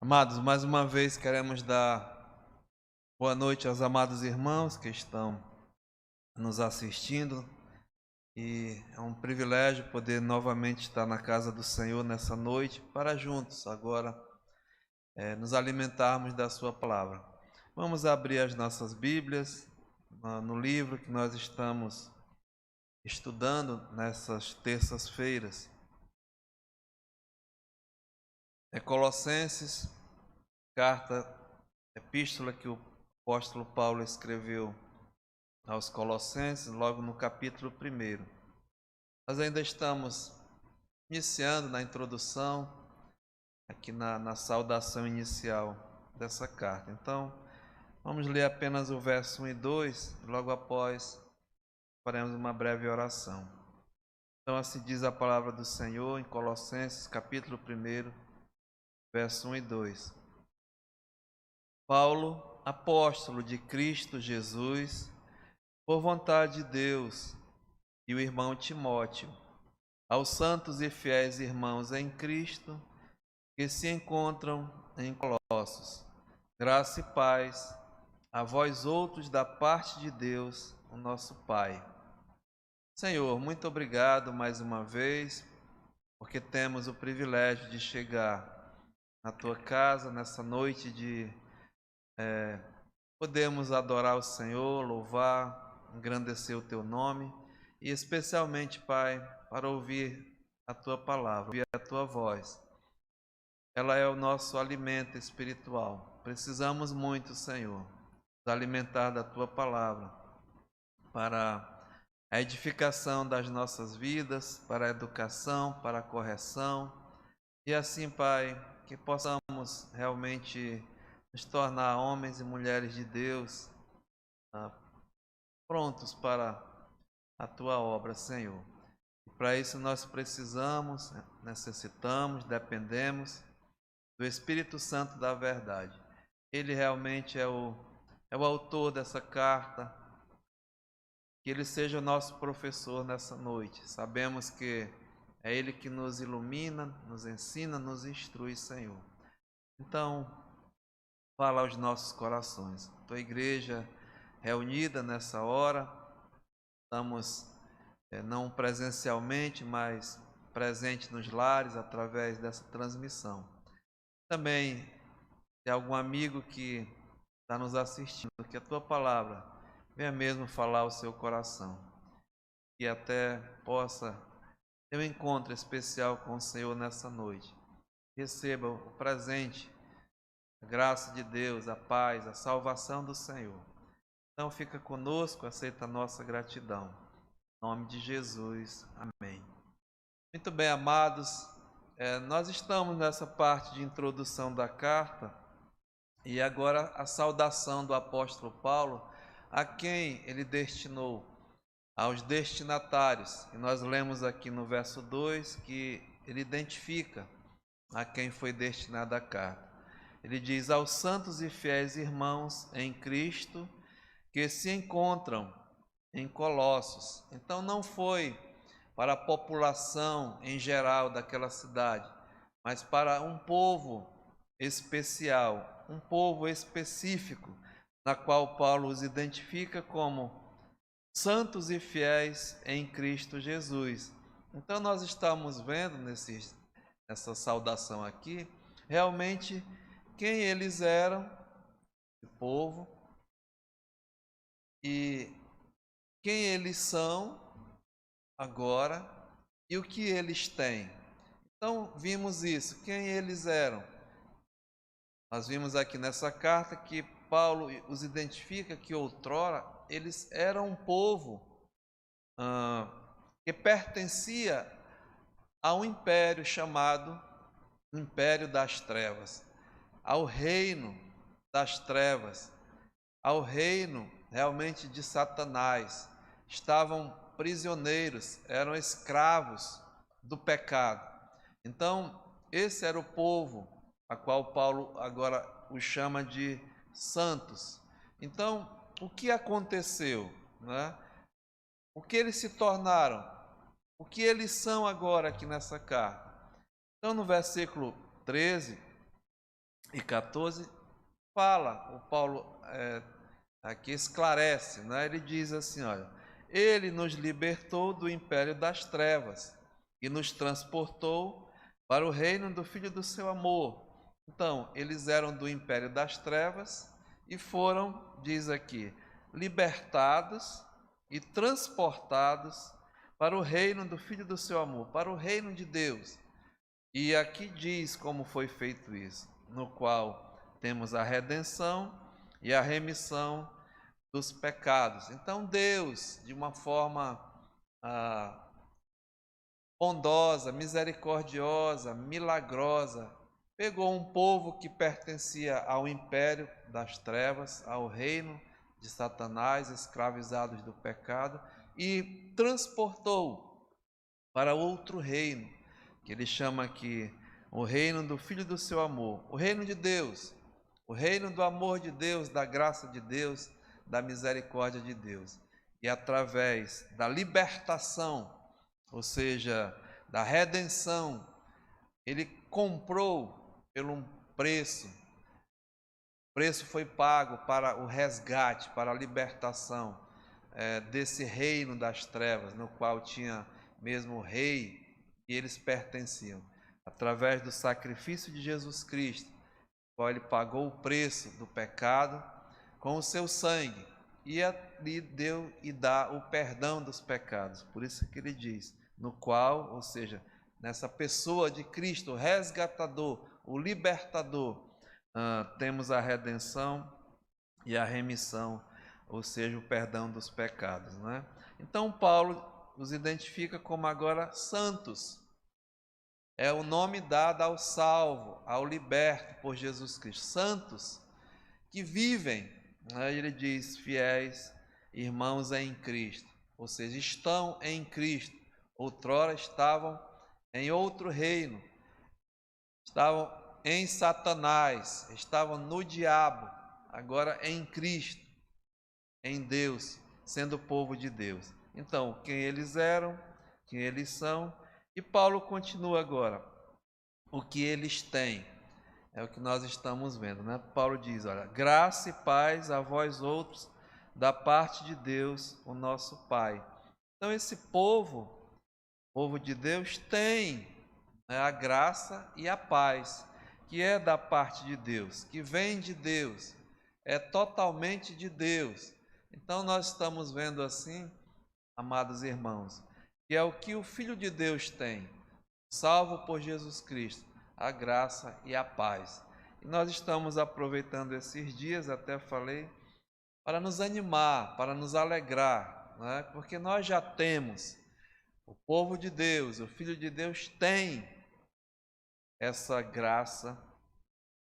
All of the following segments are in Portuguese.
Amados, mais uma vez queremos dar boa noite aos amados irmãos que estão nos assistindo e é um privilégio poder novamente estar na casa do Senhor nessa noite para juntos agora nos alimentarmos da sua palavra. Vamos abrir as nossas Bíblias no livro que nós estamos estudando nessas terças-feiras. É Colossenses, epístola que o apóstolo Paulo escreveu aos Colossenses, logo no capítulo 1. Nós ainda estamos iniciando na introdução, aqui na saudação inicial dessa carta. Então, vamos ler apenas o verso 1 e 2, e logo após faremos uma breve oração. Então, assim diz a palavra do Senhor em Colossenses, capítulo 1, verso 1 e 2. Paulo, apóstolo de Cristo Jesus, por vontade de Deus, e o irmão Timóteo, aos santos e fiéis irmãos em Cristo, que se encontram em Colossos, graça e paz a vós outros da parte de Deus, o nosso Pai. Senhor, muito obrigado mais uma vez, porque temos o privilégio de chegar na Tua casa nessa noite de podemos adorar o Senhor, louvar, engrandecer o Teu nome e especialmente, Pai, para ouvir a Tua palavra, ouvir a Tua voz. Ela é o nosso alimento espiritual. Precisamos muito, Senhor, nos alimentar da Tua palavra para a edificação das nossas vidas, para a educação, para a correção. E assim, Pai, que possamos realmente nos tornar homens e mulheres de Deus, prontos para a Tua obra, Senhor. E para isso nós precisamos, necessitamos, dependemos do Espírito Santo da verdade. Ele realmente é o autor dessa carta. Que Ele seja o nosso professor nessa noite. Sabemos que é Ele que nos ilumina, nos ensina, nos instrui, Senhor. Então, fala aos nossos corações. Tua igreja reunida nessa hora, estamos não presencialmente, mas presente nos lares através dessa transmissão. Também tem algum amigo que está nos assistindo, que a Tua palavra venha mesmo falar ao seu coração, que até possa ter um encontro especial com o Senhor nessa noite. Receba o presente, a graça de Deus, a paz, a salvação do Senhor. Então fica conosco, aceita a nossa gratidão. Em nome de Jesus, amém. Muito bem, amados, nós estamos nessa parte de introdução da carta e agora a saudação do apóstolo Paulo, a quem ele destinou, aos destinatários. E nós lemos aqui no verso 2 que ele identifica a quem foi destinada a carta. Ele diz: aos santos e fiéis irmãos em Cristo que se encontram em Colossos. Então não foi para a população em geral daquela cidade, mas para um povo especial, um povo específico, na qual Paulo os identifica como santos e fiéis em Cristo Jesus. Então nós estamos vendo nessa saudação aqui, realmente quem eles eram, o povo, e quem eles são agora e o que eles têm. Então vimos isso, quem eles eram. Nós vimos aqui nessa carta que Paulo os identifica que outrora eles eram um povo que pertencia a um império chamado Império das Trevas, ao reino das trevas, ao reino realmente de Satanás. Estavam prisioneiros, eram escravos do pecado. Então, esse era o povo a qual Paulo agora os chama de santos. Então, o que aconteceu, né? O que eles se tornaram? O que eles são agora aqui nessa carta? Então, no versículo 13, e 14 fala, o Paulo aqui esclarece, né? Ele diz assim, olha, ele nos libertou do império das trevas e nos transportou para o reino do Filho do seu amor. Então, eles eram do império das trevas e foram, diz aqui, libertados e transportados para o reino do Filho do seu amor, para o reino de Deus. E aqui diz como foi feito isso, no qual temos a redenção e a remissão dos pecados. Então Deus, de uma forma bondosa, misericordiosa, milagrosa, pegou um povo que pertencia ao império das trevas, ao reino de Satanás, escravizados do pecado, e transportou para outro reino, que ele chama aqui o reino do Filho do seu amor, o reino de Deus, o reino do amor de Deus, da graça de Deus, da misericórdia de Deus. E através da libertação, ou seja, da redenção, ele comprou por um preço. O preço foi pago para o resgate, para a libertação desse reino das trevas, no qual tinha mesmo o rei e eles pertenciam. Através do sacrifício de Jesus Cristo, qual ele pagou o preço do pecado com o seu sangue e lhe deu e dá o perdão dos pecados. Por isso que ele diz, no qual, ou seja, nessa pessoa de Cristo, o resgatador, o libertador, temos a redenção e a remissão, ou seja, o perdão dos pecados, né? Então Paulo os identifica como agora santos. É o nome dado ao salvo, ao liberto por Jesus Cristo. Santos que vivem, né? Ele diz, fiéis irmãos em Cristo, ou seja, estão em Cristo. Outrora estavam em outro reino, estavam em Satanás, estavam no diabo, agora em Cristo, em Deus, sendo o povo de Deus. Então, quem eles eram, quem eles são, e Paulo continua agora, o que eles têm, é o que nós estamos vendo, né? Paulo diz, olha, graça e paz a vós outros, da parte de Deus, o nosso Pai. Então, esse povo de Deus, tem a graça e a paz, que é da parte de Deus, que vem de Deus, é totalmente de Deus. Então nós estamos vendo assim, amados irmãos, que é o que o Filho de Deus tem, salvo por Jesus Cristo, a graça e a paz. E nós estamos aproveitando esses dias, até falei, para nos animar, para nos alegrar, né? Porque nós já temos, o povo de Deus, o Filho de Deus tem essa graça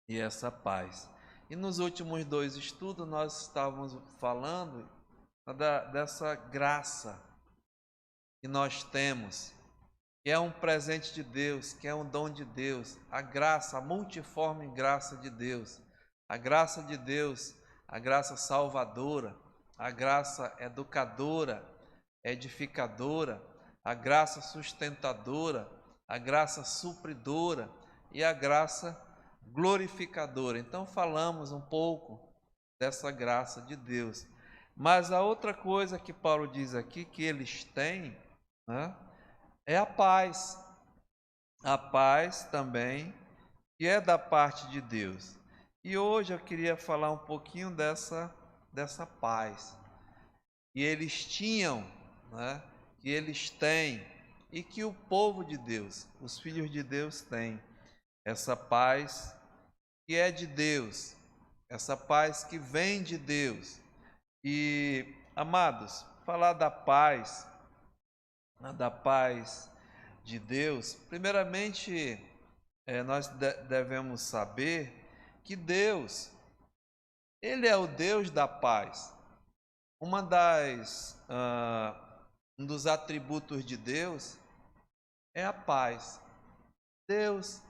e essa paz. E nos últimos 2 estudos nós estávamos falando dessa graça que nós temos, que é um presente de Deus, que é um dom de Deus, a graça, a multiforme graça de Deus, a graça de Deus, a graça salvadora, a graça educadora, edificadora, a graça sustentadora, a graça supridora e a graça glorificadora. Então falamos um pouco dessa graça de Deus. Mas a outra coisa que Paulo diz aqui que eles têm, né, é a paz. A paz também, que é da parte de Deus. E hoje eu queria falar um pouquinho dessa paz que eles tinham, né, que eles têm e que o povo de Deus, os filhos de Deus têm. Essa paz que é de Deus, essa paz que vem de Deus. E, amados, falar da paz de Deus, primeiramente, nós devemos saber que Deus, Ele é o Deus da paz. Um dos atributos de Deus é a paz. Deus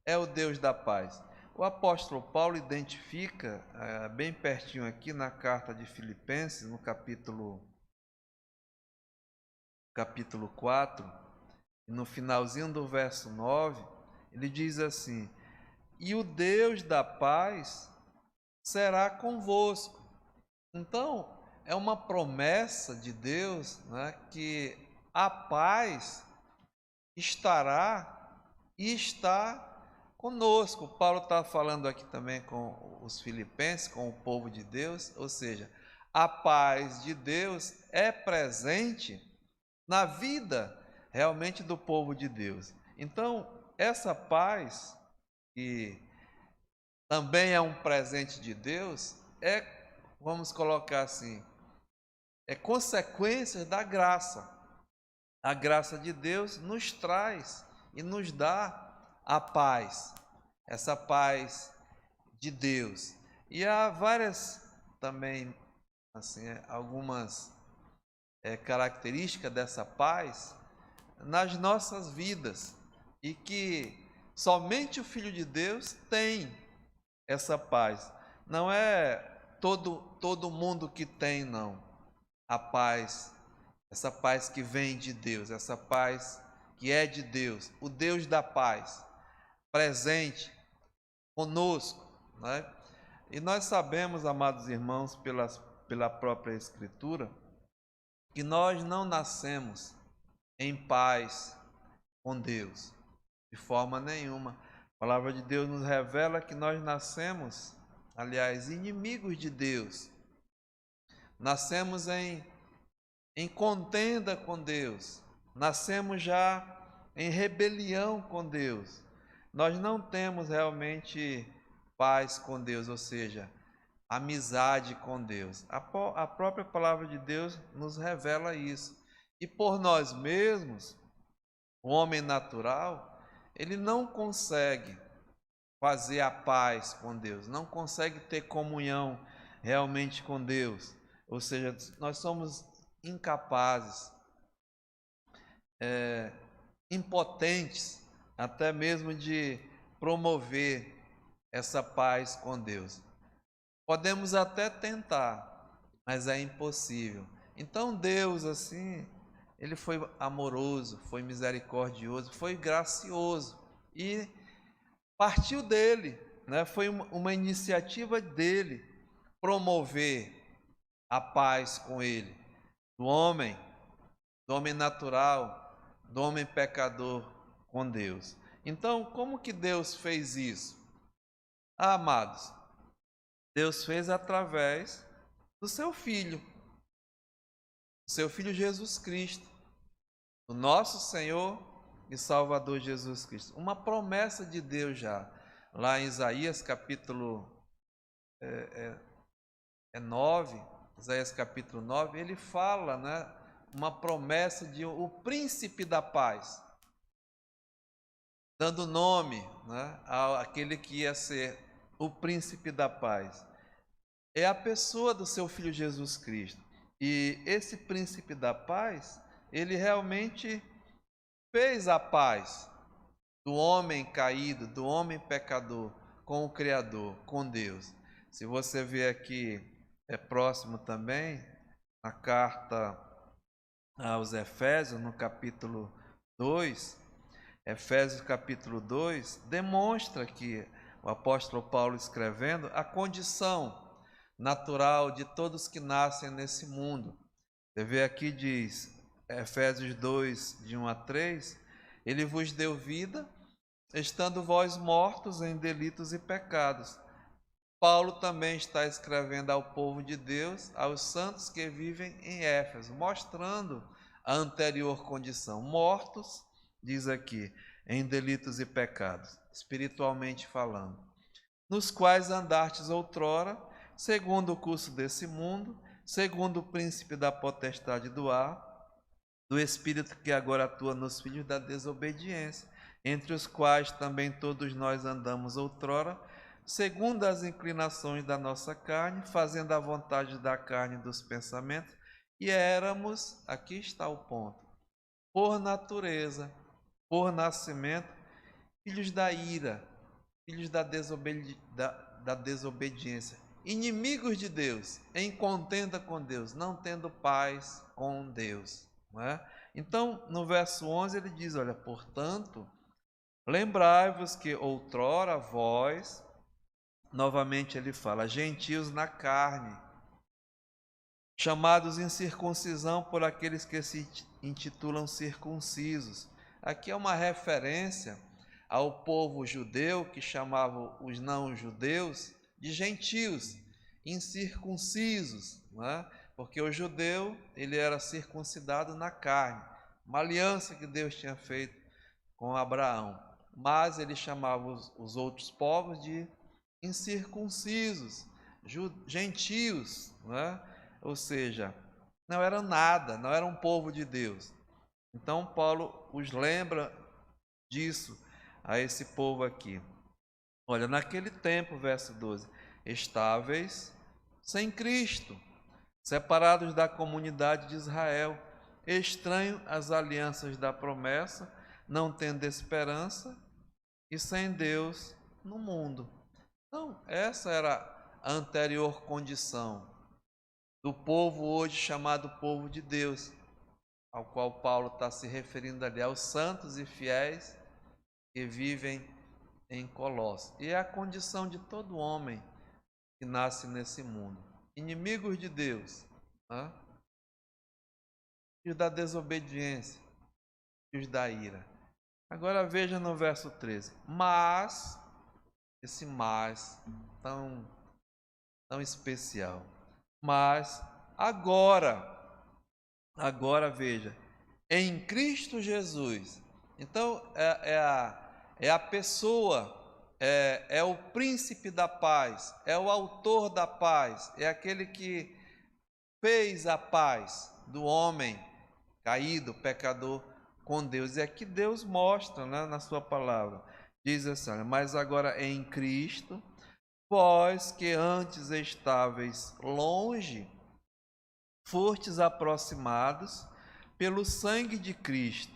é o Deus da paz. O apóstolo Paulo identifica, bem pertinho aqui na carta de Filipenses, no capítulo 4, no finalzinho do verso 9, ele diz assim, e o Deus da paz será convosco. Então, é uma promessa de Deus, né, que a paz estará e está conosco. Paulo está falando aqui também com os filipenses, com o povo de Deus, ou seja, a paz de Deus é presente na vida realmente do povo de Deus. Então, essa paz, que também é um presente de Deus, vamos colocar assim, é consequência da graça. A graça de Deus nos traz e nos dá a paz, essa paz de Deus. E há várias também, assim, algumas características dessa paz nas nossas vidas, e que somente o Filho de Deus tem essa paz. Não é todo mundo que tem, não. A paz, essa paz que vem de Deus, essa paz que é de Deus, o Deus da paz, presente conosco, né? E nós sabemos, amados irmãos, pela própria Escritura, que nós não nascemos em paz com Deus, de forma nenhuma. A palavra de Deus nos revela que nós nascemos, aliás, inimigos de Deus. Nascemos em contenda com Deus. Nascemos já em rebelião com Deus. Nós não temos realmente paz com Deus, ou seja, amizade com Deus. A própria palavra de Deus nos revela isso. E por nós mesmos, o homem natural, ele não consegue fazer a paz com Deus, não consegue ter comunhão realmente com Deus. Ou seja, nós somos incapazes, impotentes, até mesmo de promover essa paz com Deus. Podemos até tentar, mas é impossível. Então Deus, assim, ele foi amoroso, foi misericordioso, foi gracioso e partiu dele, né? Foi uma iniciativa dele promover a paz com ele, do homem natural, do homem pecador com Deus. Então, como que Deus fez isso? Amados, Deus fez através do seu Filho Jesus Cristo, o nosso Senhor e Salvador Jesus Cristo. Uma promessa de Deus já, lá em Isaías capítulo 9, Isaías capítulo 9, ele fala, né, uma promessa de o príncipe da paz, dando nome, né, àquele que ia ser o príncipe da paz. É a pessoa do seu Filho Jesus Cristo. E esse príncipe da paz, ele realmente fez a paz do homem caído, do homem pecador, com o Criador, com Deus. Se você ver aqui, é próximo também, a carta aos Efésios, no capítulo 2, Efésios capítulo 2, demonstra que o apóstolo Paulo escrevendo a condição natural de todos que nascem nesse mundo. Você vê aqui, diz, Efésios 2, de 1 a 3, ele vos deu vida, estando vós mortos em delitos e pecados. Paulo também está escrevendo ao povo de Deus, aos santos que vivem em Éfeso, mostrando a anterior condição. Mortos, diz aqui, em delitos e pecados, espiritualmente falando, nos quais andastes outrora, segundo o curso desse mundo, segundo o príncipe da potestade do ar, do espírito que agora atua nos filhos da desobediência, entre os quais também todos nós andamos outrora, segundo as inclinações da nossa carne, fazendo a vontade da carne e dos pensamentos, e éramos, aqui está o ponto, por natureza, por nascimento, filhos da ira, filhos da desobediência, inimigos de Deus, em contenda com Deus, não tendo paz com Deus. Não é? Então, no verso 11 ele diz, olha, portanto, Lembrai-vos que outrora vós, novamente ele fala, gentios na carne, chamados incircuncisão por aqueles que se intitulam circuncisos. Aqui é uma referência ao povo judeu que chamava os não-judeus de gentios, incircuncisos, né? Porque o judeu ele era circuncidado na carne, uma aliança que Deus tinha feito com Abraão, mas ele chamava os outros povos de incircuncisos, gentios, né? Ou seja, não eram nada, não eram um povo de Deus. Então Paulo os lembra disso a esse povo aqui. Olha, naquele tempo, verso 12, estáveis sem Cristo, separados da comunidade de Israel, estranho às alianças da promessa, não tendo esperança e sem Deus no mundo. Então, essa era a anterior condição do povo hoje chamado povo de Deus, ao qual Paulo está se referindo ali, aos santos e fiéis que vivem em Colossos. E é a condição de todo homem que nasce nesse mundo. Inimigos de Deus, né? E os da desobediência, e os da ira. Agora veja no verso 13. Mas, esse mas tão especial. Mas agora veja, em Cristo Jesus. Então é a pessoa, é o príncipe da paz, é o autor da paz, é aquele que fez a paz do homem caído, pecador, com Deus. E aqui Deus mostra, né, na sua palavra, diz assim, mas agora em Cristo, vós que antes estáveis longe, fostes aproximados pelo sangue de Cristo,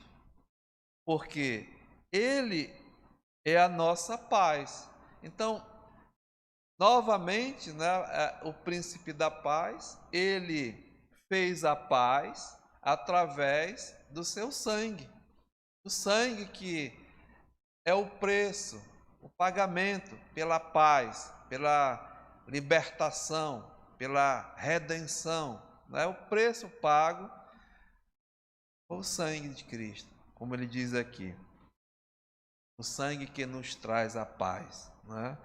porque Ele é a nossa paz. Então, novamente, né, o príncipe da paz, Ele fez a paz através do seu sangue. O sangue que é o preço, o pagamento pela paz, pela libertação, pela redenção. É o preço pago com o sangue de Cristo, como ele diz aqui. O sangue que nos traz a paz, né?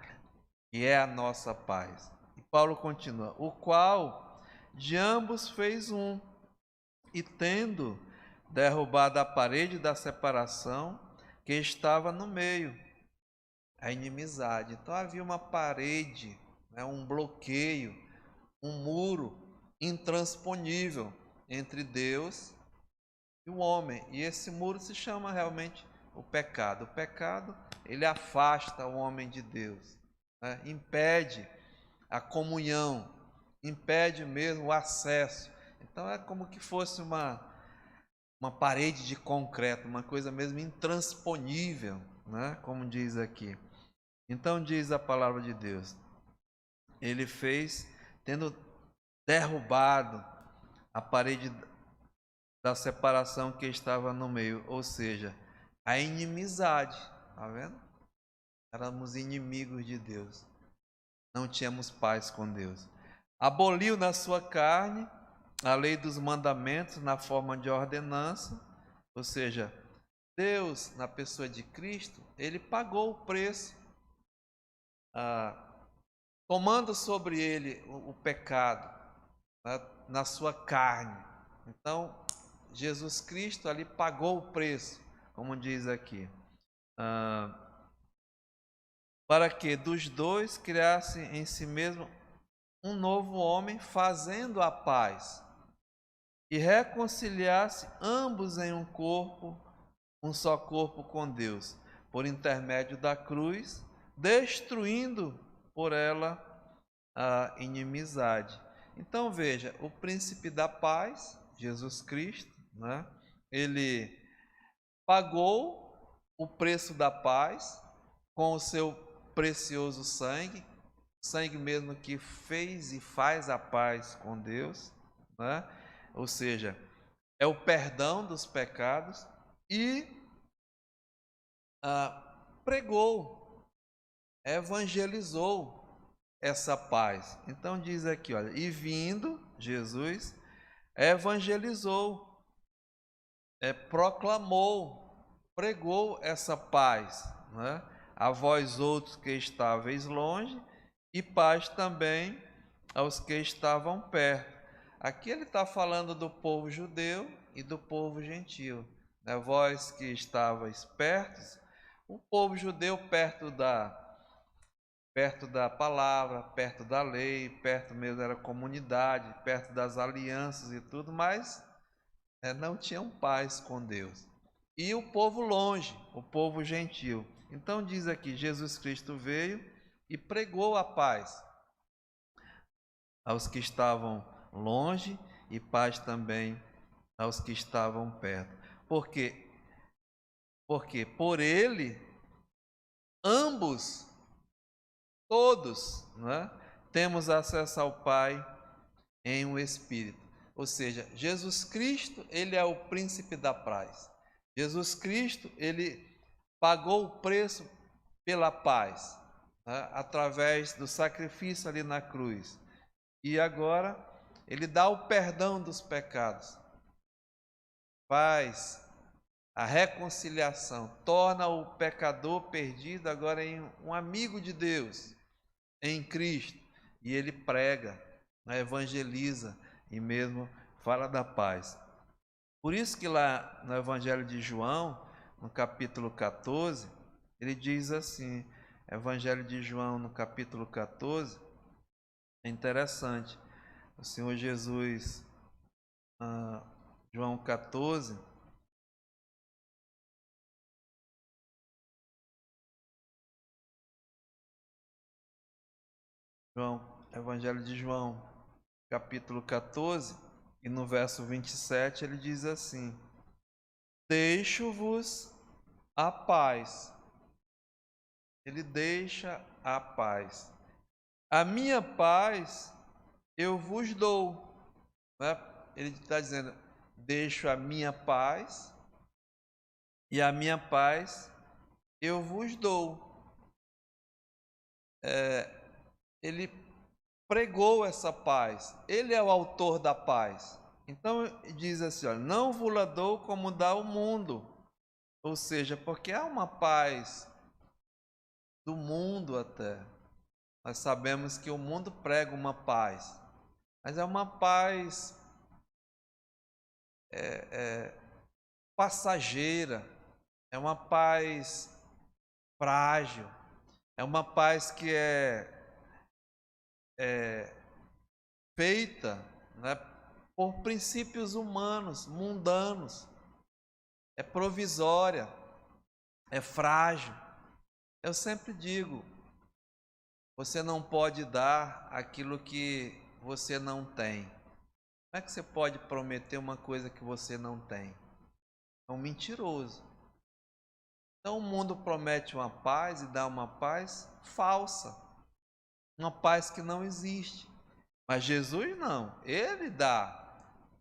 Que é a nossa paz. E Paulo continua, o qual de ambos fez um, e tendo derrubado a parede da separação que estava no meio, a inimizade. Então havia uma parede, né, um bloqueio, um muro intransponível entre Deus e o homem. E esse muro se chama realmente o pecado. O pecado, ele afasta o homem de Deus, né? Impede a comunhão, impede mesmo o acesso. Então é como que fosse uma parede de concreto, uma coisa mesmo intransponível, né? Como diz aqui. Então diz a palavra de Deus, ele fez, tendo derrubado a parede da separação que estava no meio, ou seja, a inimizade, tá vendo? Éramos inimigos de Deus, não tínhamos paz com Deus. Aboliu na sua carne a lei dos mandamentos na forma de ordenança, ou seja, Deus, na pessoa de Cristo, ele pagou o preço, tomando sobre ele o pecado, né, na sua carne. Então, Jesus Cristo ali pagou o preço, como diz aqui, para que dos dois criasse em si mesmo um novo homem, fazendo a paz, e reconciliasse ambos em um corpo, um só corpo com Deus, por intermédio da cruz, destruindo por ela a inimizade. Então veja, o príncipe da paz, Jesus Cristo, né? Ele pagou o preço da paz com o seu precioso sangue, sangue mesmo que fez e faz a paz com Deus, né? Ou seja, é o perdão dos pecados e pregou, evangelizou essa paz. Então diz aqui, olha, e vindo Jesus evangelizou, proclamou, pregou essa paz, né? A vós outros que estáveis longe, e paz também aos que estavam perto. Aqui ele está falando do povo judeu e do povo gentil, né? Vós que estavais perto, o povo judeu perto da palavra, perto da lei, perto mesmo da comunidade, perto das alianças e tudo, mas não tinham paz com Deus. E o povo longe, o povo gentil. Então diz aqui, Jesus Cristo veio e pregou a paz aos que estavam longe e paz também aos que estavam perto. Porque por ele, ambos, todos, né, temos acesso ao Pai em um Espírito. Ou seja, Jesus Cristo, ele é o príncipe da paz. Jesus Cristo, ele pagou o preço pela paz, né, através do sacrifício ali na cruz. E agora, ele dá o perdão dos pecados, faz a reconciliação, torna o pecador perdido agora em um amigo de Deus, em Cristo. E ele prega, evangeliza e mesmo fala da paz. Por isso que lá no Evangelho de João, no capítulo 14, ele diz assim, Evangelho de João no capítulo 14, é interessante, o Senhor Jesus, João 14, Evangelho de João, capítulo 14, e no verso 27 ele diz assim, deixo-vos a paz. Ele deixa a paz. A minha paz eu vos dou. Né? Ele está dizendo, deixo a minha paz e a minha paz eu vos dou. Ele pregou essa paz. Ele é o autor da paz. Então diz assim, olha, não vos dou como dá o mundo. Ou seja, porque há uma paz do mundo até. Nós sabemos que o mundo prega uma paz, mas é uma paz passageira, é uma paz frágil, é uma paz que é feita, né, por princípios humanos, mundanos, é provisória, é frágil. Eu sempre digo, você não pode dar aquilo que você não tem. Como é que você pode prometer uma coisa que você não tem? É um mentiroso. Então o mundo promete uma paz e dá uma paz falsa, uma paz que não existe. Mas Jesus não, ele dá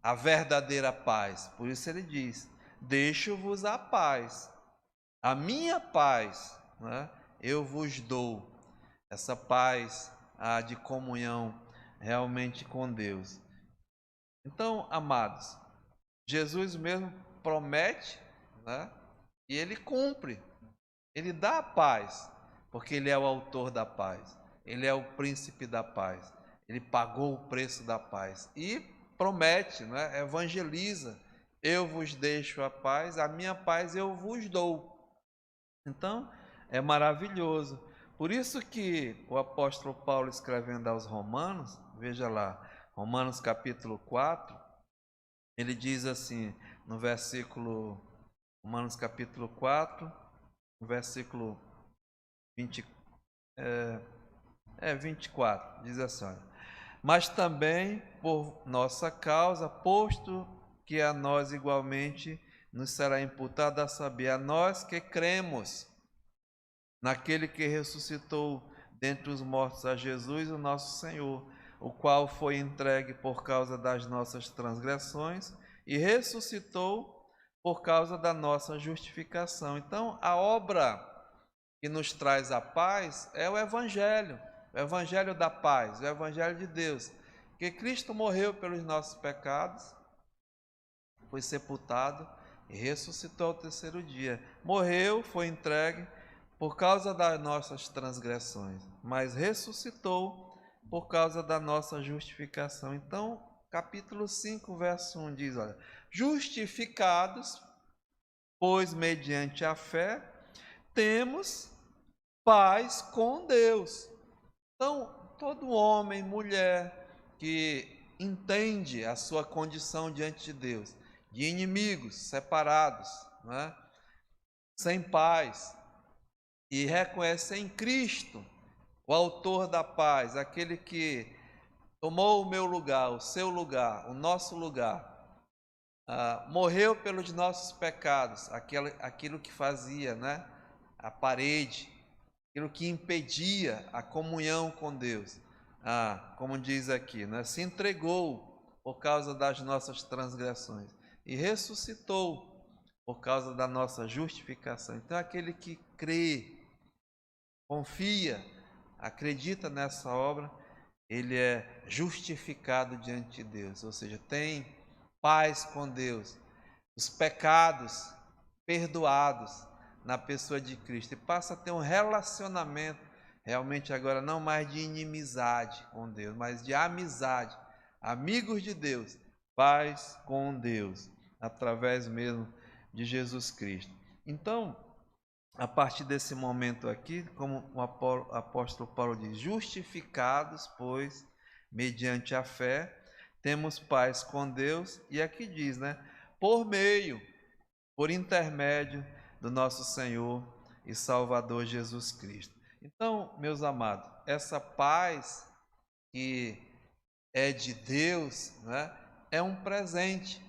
a verdadeira paz. Por isso ele diz, deixo-vos a paz, a minha paz, né, eu vos dou. Essa paz de comunhão realmente com Deus. Então, amados, Jesus mesmo promete, né, e ele cumpre. Ele dá a paz, porque ele é o autor da paz. Ele é o príncipe da paz. Ele pagou o preço da paz e promete, né, evangeliza. Eu vos deixo a paz, a minha paz eu vos dou. Então, é maravilhoso. Por isso que o apóstolo Paulo, escrevendo aos Romanos, veja lá, Romanos capítulo 4, ele diz assim, no versículo, Romanos capítulo 4, no versículo 24, diz assim, olha, mas também por nossa causa, posto que a nós igualmente nos será imputado a saber, a nós que cremos naquele que ressuscitou dentre os mortos a Jesus, o nosso Senhor, o qual foi entregue por causa das nossas transgressões e ressuscitou por causa da nossa justificação. Então, a obra que nos traz a paz é o Evangelho da paz, o Evangelho de Deus. Que Cristo morreu pelos nossos pecados, foi sepultado e ressuscitou ao terceiro dia. Morreu, foi entregue por causa das nossas transgressões, mas ressuscitou por causa da nossa justificação. Então, capítulo 5, verso 1 diz, olha, justificados, pois mediante a fé, temos paz com Deus. Então, todo homem, mulher que entende a sua condição diante de Deus, de inimigos, separados, né, sem paz, e reconhece em Cristo o autor da paz, aquele que tomou o meu lugar, o seu lugar, o nosso lugar, morreu pelos nossos pecados, aquilo que fazia, né, a parede, aquilo que impedia a comunhão com Deus, como diz aqui, né, se entregou por causa das nossas transgressões e ressuscitou por causa da nossa justificação. Então, aquele que crê, confia, acredita nessa obra, ele é justificado diante de Deus, ou seja, tem paz com Deus, os pecados perdoados na pessoa de Cristo, e passa a ter um relacionamento, realmente agora não mais de inimizade com Deus, mas de amizade, amigos de Deus, paz com Deus, através mesmo de Jesus Cristo. Então, a partir desse momento aqui, como o apóstolo Paulo diz, justificados, pois, mediante a fé, temos paz com Deus, e aqui diz, né, por intermédio do nosso Senhor e Salvador Jesus Cristo. Então, meus amados, essa paz que é de Deus, né, é um presente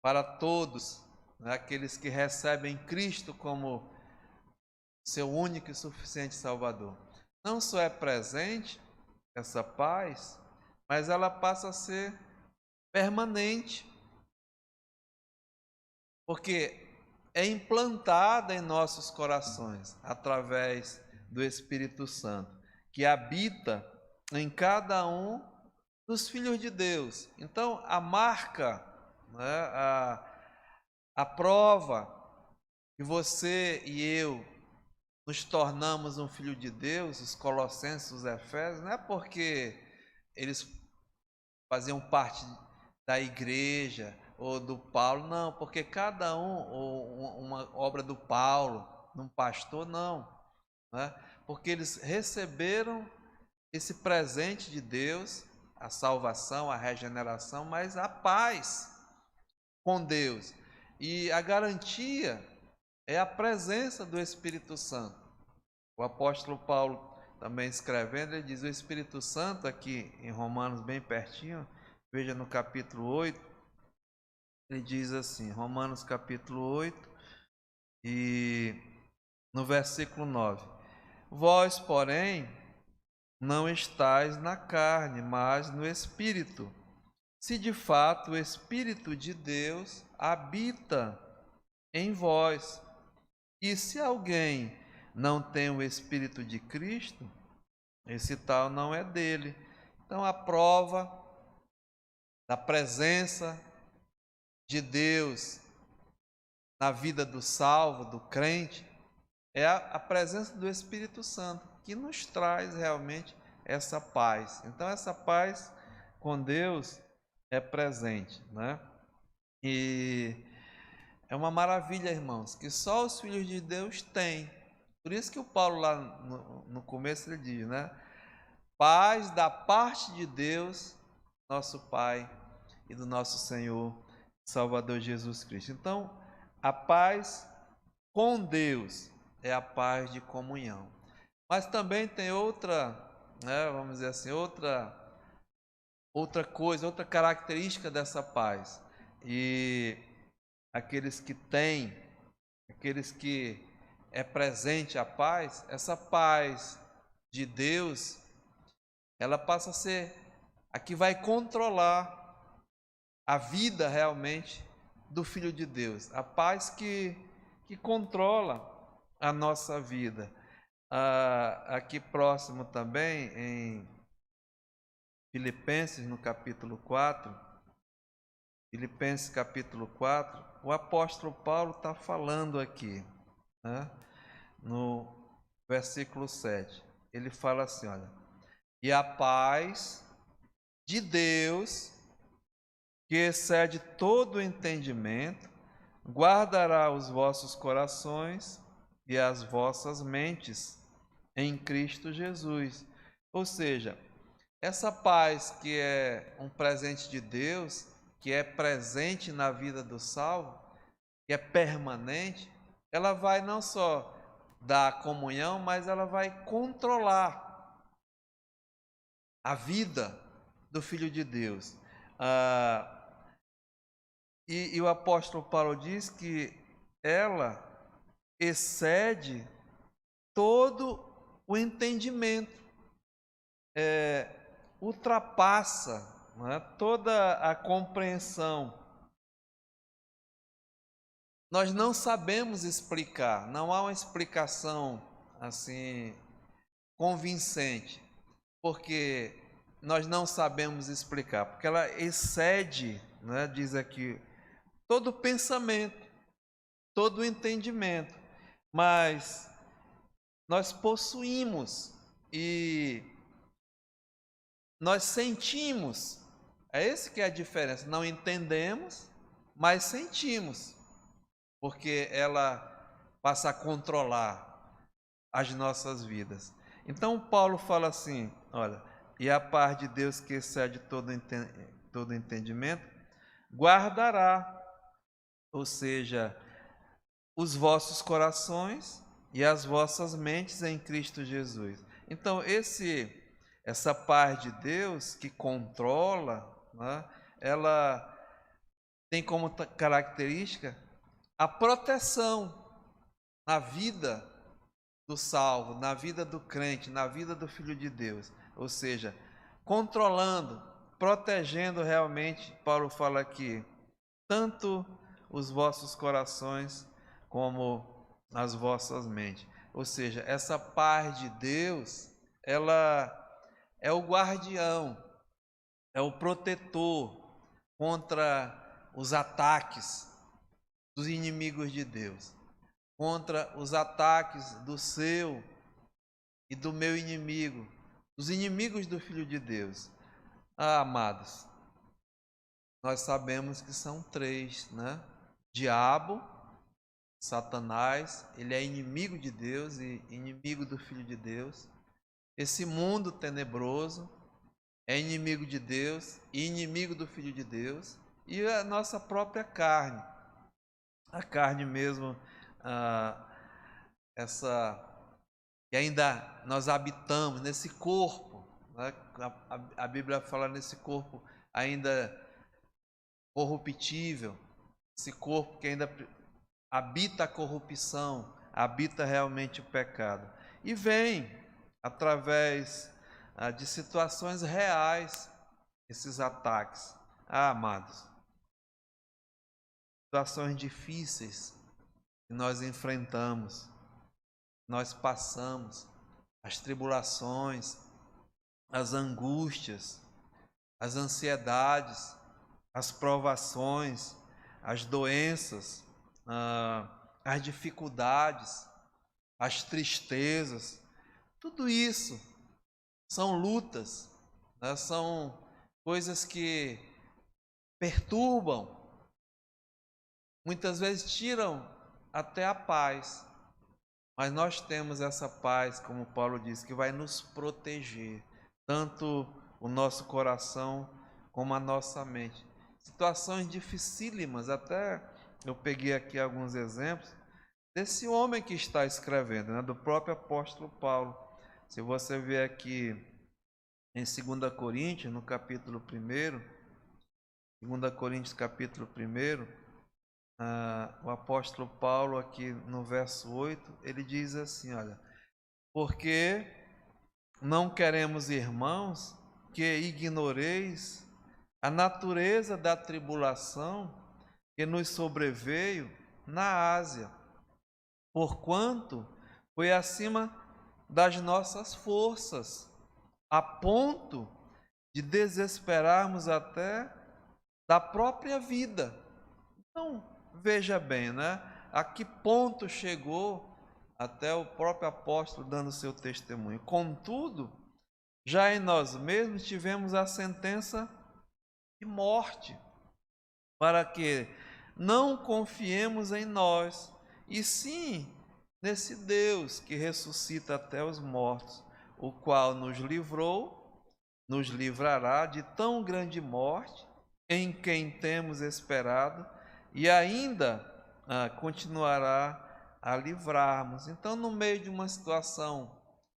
para todos, né, aqueles que recebem Cristo como seu único e suficiente Salvador. Não só é presente essa paz, mas ela passa a ser permanente, porque é implantada em nossos corações através do Espírito Santo, que habita em cada um dos filhos de Deus. Então, a marca, né, a prova que você e eu nos tornamos um filho de Deus, os Colossenses, os Efésios, não é porque eles faziam parte da igreja ou do Paulo, não, porque cada um, ou uma obra do Paulo, de um pastor, não, né? Porque eles receberam esse presente de Deus, a salvação, a regeneração, mas a paz com Deus. E a garantia é a presença do Espírito Santo. O apóstolo Paulo também escrevendo, ele diz, o Espírito Santo, aqui em Romanos bem pertinho, veja no capítulo 8, ele diz assim, Romanos capítulo 8 e no versículo 9, vós, porém, não estáis na carne, mas no Espírito, se de fato o Espírito de Deus habita em vós. E se alguém não tem o Espírito de Cristo, esse tal não é dele. Então, a prova da presença de Deus na vida do salvo, do crente, é a presença do Espírito Santo, que nos traz realmente essa paz. Então, essa paz com Deus é presente, né? E é uma maravilha, irmãos, que só os filhos de Deus têm. Por isso que o Paulo lá no começo ele diz, né? Paz da parte de Deus, nosso Pai, e do nosso Senhor Salvador Jesus Cristo. Então, a paz com Deus é a paz de comunhão. Mas também tem outra, né, vamos dizer assim, outra coisa, outra característica dessa paz. E aqueles que têm, aqueles que é presente a paz, essa paz de Deus, ela passa a ser a que vai controlar a vida realmente do Filho de Deus, a paz que controla a nossa vida. Aqui próximo também, em Filipenses, no capítulo 4, Filipenses capítulo 4, o apóstolo Paulo está falando aqui, né? No versículo 7, ele fala assim, olha, e a paz de Deus, que excede todo o entendimento, guardará os vossos corações e as vossas mentes em Cristo Jesus. Ou seja, essa paz que é um presente de Deus, que é presente na vida do salvo, que é permanente, ela vai não só dar comunhão, mas ela vai controlar a vida do Filho de Deus. E o apóstolo Paulo diz que ela excede todo o entendimento, ultrapassa, né, toda a compreensão. Nós não sabemos explicar, não há uma explicação assim convincente, porque nós não sabemos explicar, porque ela excede, né, diz aqui, todo pensamento, todo entendimento, mas nós possuímos e nós sentimos, é esse que é a diferença, não entendemos, mas sentimos, porque ela passa a controlar as nossas vidas. Então Paulo fala assim, olha, e a paz de Deus que excede todo entendimento, guardará, ou seja, os vossos corações e as vossas mentes em Cristo Jesus. Então, essa paz de Deus que controla, né, ela tem como característica a proteção na vida do salvo, na vida do crente, na vida do Filho de Deus. Ou seja, controlando, protegendo realmente, Paulo fala aqui, tanto os vossos corações como as vossas mentes. Ou seja, essa paz de Deus, ela é o guardião, é o protetor contra os ataques dos inimigos de Deus, contra os ataques do seu e do meu inimigo, os inimigos do Filho de Deus. Amados, nós sabemos que são três, né? Diabo, Satanás, ele é inimigo de Deus e inimigo do Filho de Deus. Esse mundo tenebroso é inimigo de Deus e inimigo do Filho de Deus. E a nossa própria carne, a carne mesmo, essa que ainda nós habitamos nesse corpo, né? A Bíblia fala nesse corpo ainda corruptível, esse corpo que ainda habita a corrupção, habita realmente o pecado. E vem, através de situações reais, esses ataques. Amados, situações difíceis que nós enfrentamos, nós passamos, as tribulações, as angústias, as ansiedades, as provações, as doenças, as dificuldades, as tristezas, tudo isso são lutas, né? São coisas que perturbam, muitas vezes tiram até a paz, mas nós temos essa paz, como Paulo diz, que vai nos proteger, tanto o nosso coração como a nossa mente. Situações dificílimas, até eu peguei aqui alguns exemplos desse homem que está escrevendo, né, do próprio apóstolo Paulo. Se você ver aqui em 2 Coríntios, no capítulo 1, 2 Coríntios capítulo 1, o apóstolo Paulo aqui no verso 8, ele diz assim, olha, porque não queremos, irmãos, que ignoreis a natureza da tribulação que nos sobreveio na Ásia, porquanto foi acima das nossas forças, a ponto de desesperarmos até da própria vida. Então, veja bem, né? A que ponto chegou até o próprio apóstolo dando seu testemunho. Contudo, já em nós mesmos tivemos a sentença de morte, para que não confiemos em nós, e sim nesse Deus que ressuscita até os mortos, o qual nos livrou, nos livrará de tão grande morte, em quem temos esperado, e ainda continuará a livrarmos. Então, no meio de uma situação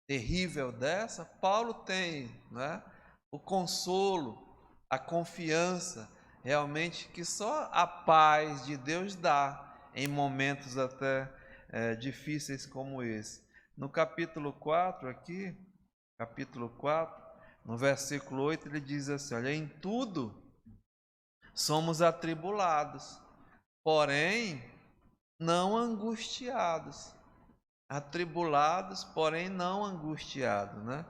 terrível dessa, Paulo tem, né, o consolo, a confiança, realmente que só a paz de Deus dá em momentos até difíceis como esse. No capítulo 4 aqui, capítulo 4, no versículo 8, ele diz assim: olha, em tudo somos atribulados, porém não angustiados. Atribulados, porém não angustiados, né?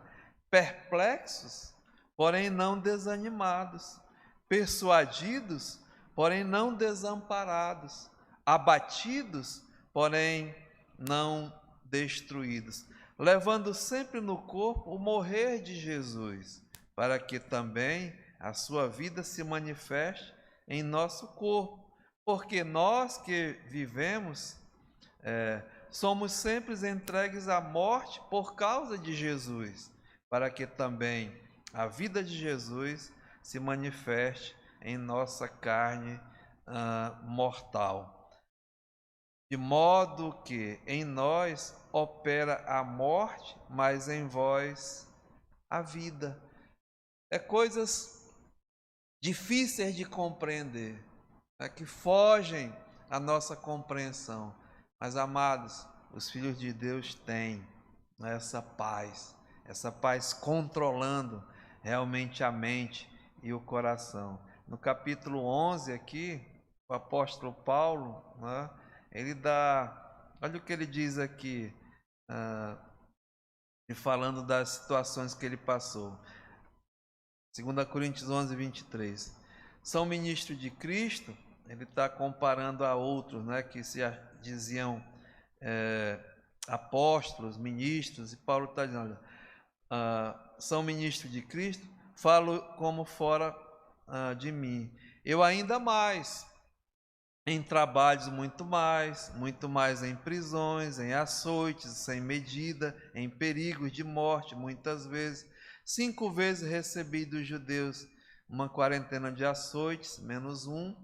Perplexos, porém não desanimados. Persuadidos, porém não desamparados. Abatidos, porém não destruídos. Levando sempre no corpo o morrer de Jesus, para que também a sua vida se manifeste em nosso corpo. Porque nós que vivemos, somos sempre entregues à morte por causa de Jesus, para que também a vida de Jesus se manifeste em nossa carne mortal. De modo que em nós opera a morte, mas em vós a vida. É coisas difíceis de compreender, que fogem à nossa compreensão. Mas, amados, os filhos de Deus têm essa paz controlando realmente a mente e o coração. No capítulo 11 aqui, o apóstolo Paulo, né, ele dá, olha o que ele diz aqui, falando das situações que ele passou. 2 Coríntios 11, 23. São ministros de Cristo, ele está comparando a outros, né, que se diziam apóstolos, ministros, e Paulo está dizendo, são ministros de Cristo, falo como fora de mim. Eu ainda mais, em trabalhos muito mais em prisões, em açoites, sem medida, em perigos de morte, muitas vezes. 5 vezes recebi dos judeus uma quarentena de açoites, menos um.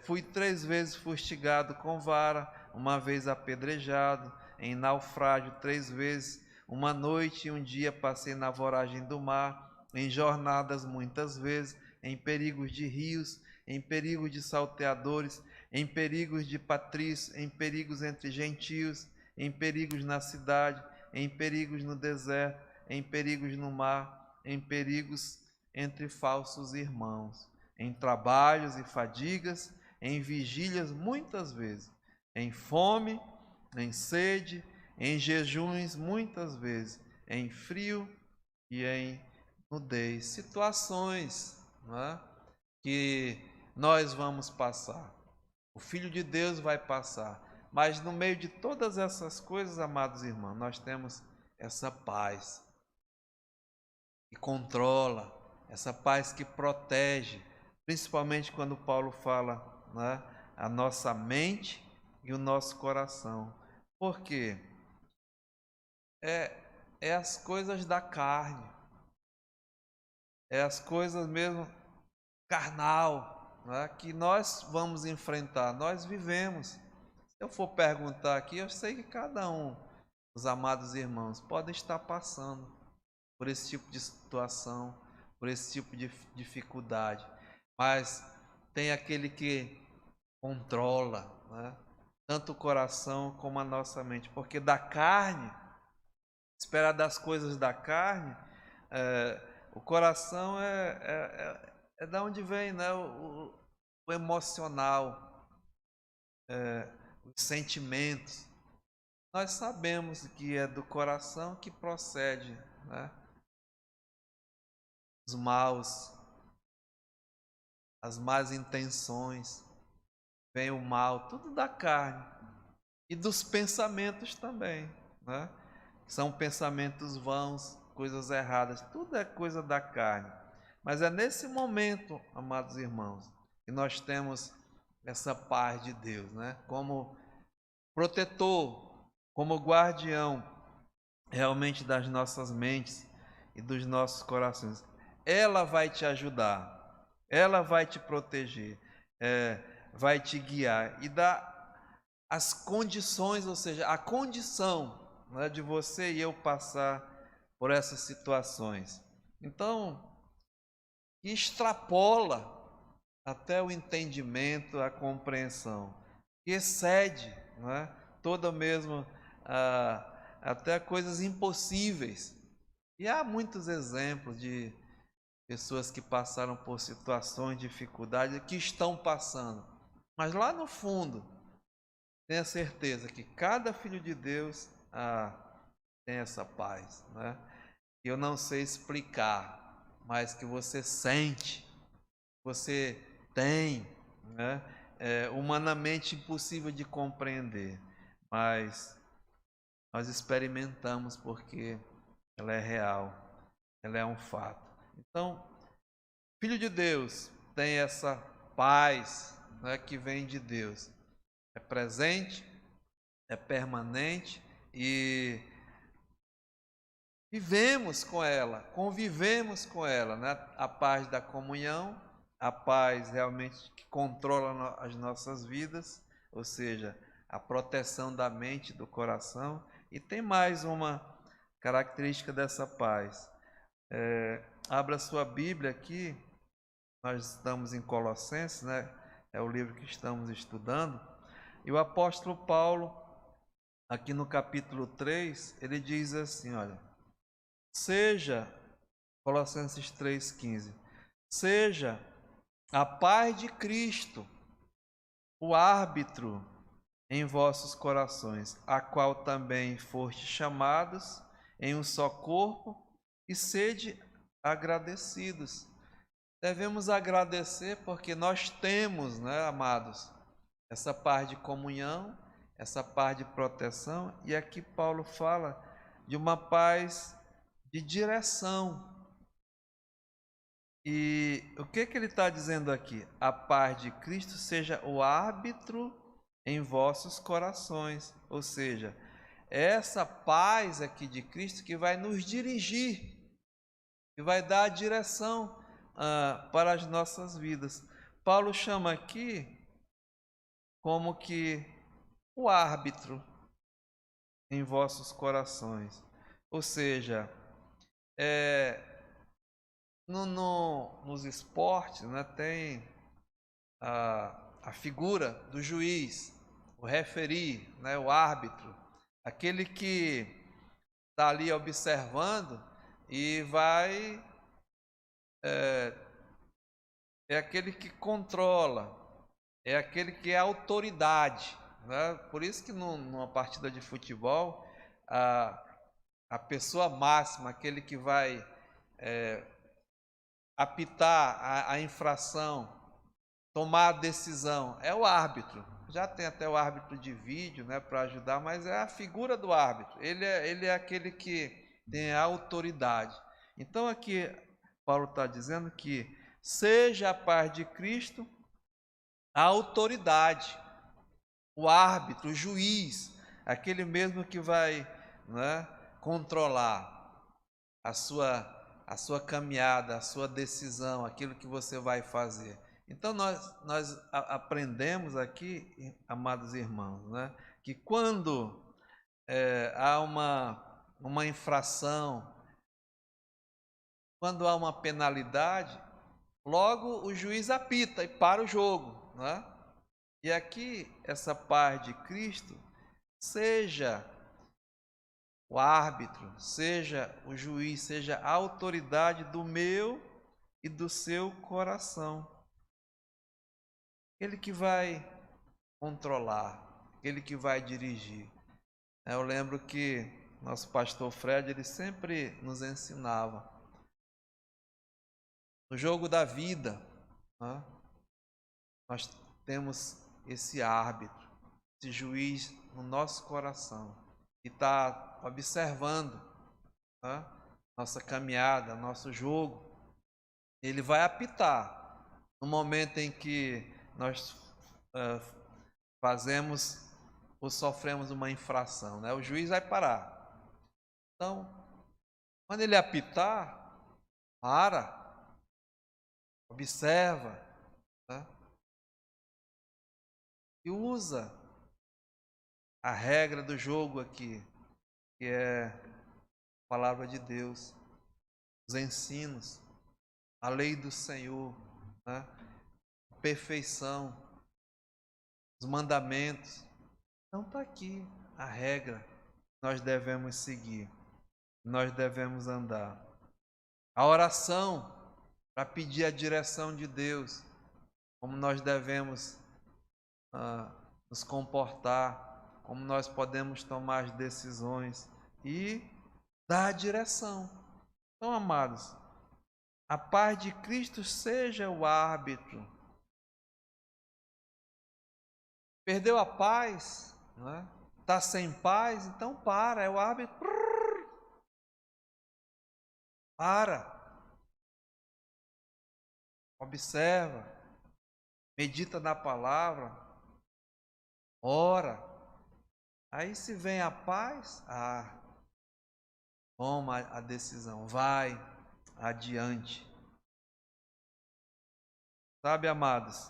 Fui 3 vezes fustigado com vara, uma vez apedrejado, em naufrágio 3 vezes, uma noite e um dia passei na voragem do mar, em jornadas muitas vezes, em perigos de rios, em perigos de salteadores, em perigos de patrícios, em perigos entre gentios, em perigos na cidade, em perigos no deserto, em perigos no mar, em perigos entre falsos irmãos, em trabalhos e fadigas, em vigílias muitas vezes, em fome, em sede, em jejuns muitas vezes, em frio e em nudez. Situações, não é, que nós vamos passar. O Filho de Deus vai passar. Mas no meio de todas essas coisas, amados irmãos, nós temos essa paz que controla, essa paz que protege, principalmente quando Paulo fala, né, a nossa mente e o nosso coração. Por quê? É as coisas da carne, é as coisas mesmo carnal, né, que nós vamos enfrentar, nós vivemos. Se eu for perguntar aqui, eu sei que cada um, os amados irmãos, pode estar passando por esse tipo de situação, por esse tipo de dificuldade, mas tem aquele que controla, né, tanto o coração como a nossa mente, porque da carne, esperar das coisas da carne, o coração é da onde vem, né, o emocional, os sentimentos. nós sabemos que é do coração que procede, né? Os maus, as más intenções, vem o mal, tudo da carne e dos pensamentos também, né? São pensamentos vãos, coisas erradas, tudo é coisa da carne. Mas é nesse momento, amados irmãos, que nós temos essa paz de Deus, né? Como protetor, como guardião realmente das nossas mentes e dos nossos corações. Ela vai te ajudar, ela vai te proteger, vai te guiar e dar as condições, ou seja, a condição, né, de você e eu passar por essas situações. Então, extrapola até o entendimento, a compreensão, e excede, né, toda mesmo até coisas impossíveis. E há muitos exemplos de pessoas que passaram por situações de dificuldade, que estão passando, mas lá no fundo, tenha certeza que cada filho de Deus tem essa paz, né? Eu não sei explicar, mas que você sente, você tem, né? É humanamente impossível de compreender, mas nós experimentamos porque ela é real, ela é um fato. Então, filho de Deus tem essa paz, né, que vem de Deus. É presente, é permanente e vivemos com ela, convivemos com ela, né? A paz da comunhão, a paz realmente que controla as nossas vidas, ou seja, a proteção da mente e do coração. E tem mais uma característica dessa paz. Abra sua Bíblia aqui, nós estamos em Colossenses, né? É o livro que estamos estudando. E o apóstolo Paulo, aqui no capítulo 3, ele diz assim, olha: seja, Colossenses 3,15, seja a paz de Cristo o árbitro em vossos corações, a qual também foste chamados em um só corpo, e sede agradecidos. Devemos agradecer porque nós temos, né, amados, essa paz de comunhão, essa paz de proteção, e aqui Paulo fala de uma paz de direção. E o que ele está dizendo aqui? A paz de Cristo seja o árbitro em vossos corações, ou seja, essa paz aqui de Cristo que vai nos dirigir, que vai dar a direção para as nossas vidas. Paulo chama aqui como que o árbitro em vossos corações, ou seja, nos esportes, né, tem a figura do juiz, o referee, né, o árbitro, aquele que está ali observando e vai, é aquele que controla, é aquele que é autoridade, né? Por isso que numa partida de futebol, a pessoa máxima, aquele que vai apitar a infração, tomar a decisão, é o árbitro. Já tem até o árbitro de vídeo, né, para ajudar, mas é a figura do árbitro. Ele é aquele que tem a autoridade. Então aqui Paulo está dizendo que seja a paz de Cristo a autoridade, o árbitro, o juiz, aquele mesmo que vai, né, controlar a sua caminhada, a sua decisão, aquilo que você vai fazer. Então nós aprendemos aqui, amados irmãos, né, que quando há uma infração, quando há uma penalidade, logo o juiz apita e para o jogo, né? E aqui essa paz de Cristo seja o árbitro, seja o juiz, seja a autoridade do meu e do seu coração. Aquele que vai controlar, aquele que vai dirigir. Eu lembro que nosso pastor Fred, ele sempre nos ensinava. No jogo da vida, né, nós temos esse árbitro, esse juiz no nosso coração, que está observando, né, nossa caminhada, nosso jogo. Ele vai apitar no momento em que nós fazemos ou sofremos uma infração, né? O juiz vai parar. Então, quando ele apitar, para, observa, né? E usa a regra do jogo aqui, que é a palavra de Deus, os ensinos, a lei do Senhor, né? A perfeição, os mandamentos. Então está aqui a regra que nós devemos seguir, nós devemos andar. A oração para pedir a direção de Deus, como nós devemos nos comportar, como nós podemos tomar as decisões e dar a direção. Então, amados, a paz de Cristo seja o árbitro. Perdeu a paz, né? Está sem paz, então para, é o árbitro. Para, observa, medita na palavra, ora. Aí se vem a paz, toma a decisão, vai adiante. Sabe, amados,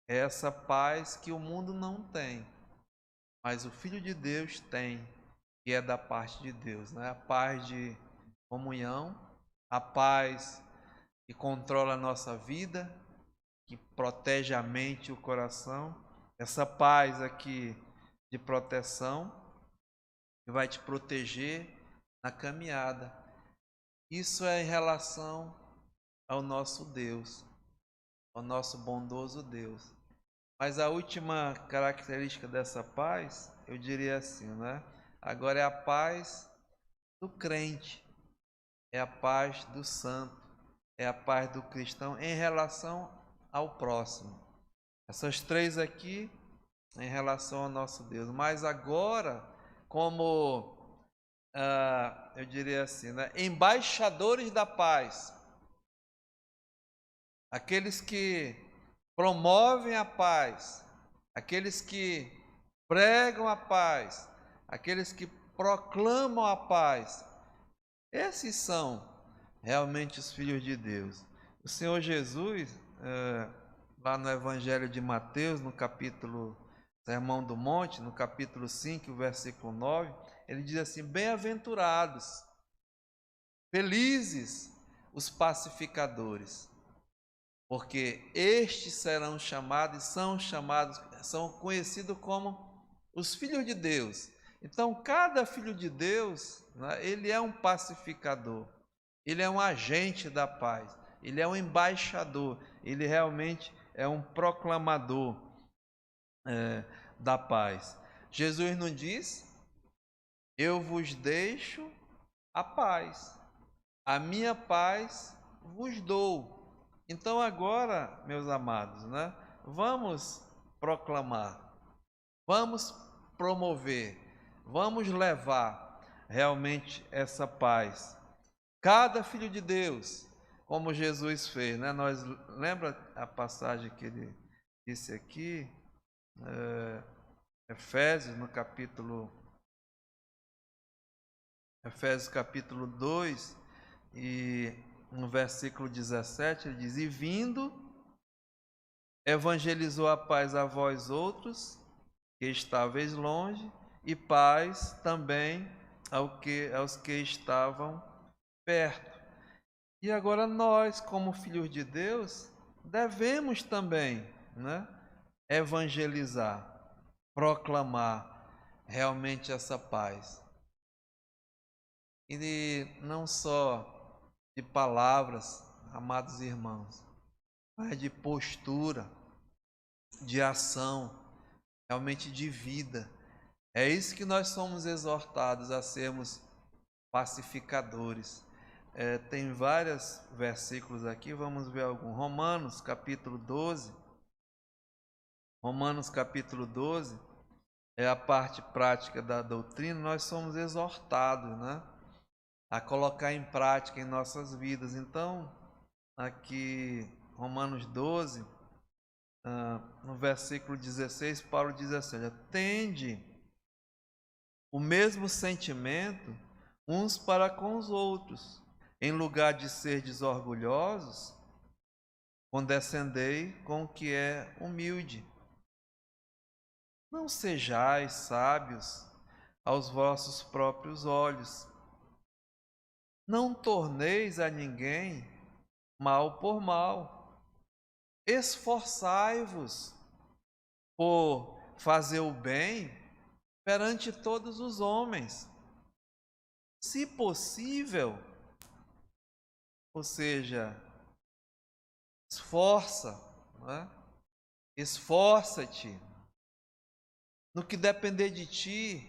é essa paz que o mundo não tem, mas o Filho de Deus tem, que é da parte de Deus, né? A paz de comunhão, a paz que controla a nossa vida, que protege a mente e o coração, essa paz aqui de proteção, que vai te proteger na caminhada. Isso é em relação ao nosso Deus, ao nosso bondoso Deus. Mas a última característica dessa paz, eu diria assim, né? Agora é a paz do crente, é a paz do santo, é a paz do cristão em relação ao próximo. Essas três aqui em relação ao nosso Deus. Mas agora, como eu diria assim, né? Embaixadores da paz, aqueles que promovem a paz, aqueles que pregam a paz, aqueles que proclamam a paz, esses são realmente os filhos de Deus. O Senhor Jesus, lá no Evangelho de Mateus, no capítulo Sermão do Monte, no capítulo 5, versículo 9, ele diz assim: bem-aventurados, felizes os pacificadores, porque estes serão chamados, são conhecidos como os filhos de Deus. Então, cada filho de Deus, né, ele é um pacificador, ele é um agente da paz, ele é um embaixador, ele realmente é um proclamador da paz. Jesus não diz: eu vos deixo a paz, a minha paz vos dou. Então agora, meus amados, né, vamos proclamar, vamos promover, vamos levar realmente essa paz. Cada filho de Deus, como Jesus fez, né? Lembra a passagem que ele disse aqui, Efésios capítulo 2, e no versículo 17, ele diz: e vindo, evangelizou a paz a vós outros, que estáveis longe, e paz também aos que estavam perto. E agora nós, como filhos de Deus, devemos também, né, evangelizar, proclamar realmente essa paz. E não só de palavras, amados irmãos, mas de postura, de ação, realmente de vida. É isso que nós somos exortados a sermos pacificadores. Tem vários versículos aqui, vamos ver algum. Romanos capítulo 12. Romanos capítulo 12 é a parte prática da doutrina. Nós somos exortados, né, a colocar em prática em nossas vidas. Então, aqui, Romanos 12, no versículo 16, Paulo diz assim: tende o mesmo sentimento uns para com os outros, em lugar de serdes orgulhosos, condescendei com o que é humilde. Não sejais sábios aos vossos próprios olhos. Não torneis a ninguém mal por mal. Esforçai-vos por fazer o bem perante todos os homens. Se possível, ou seja, esforça-te no que depender de ti,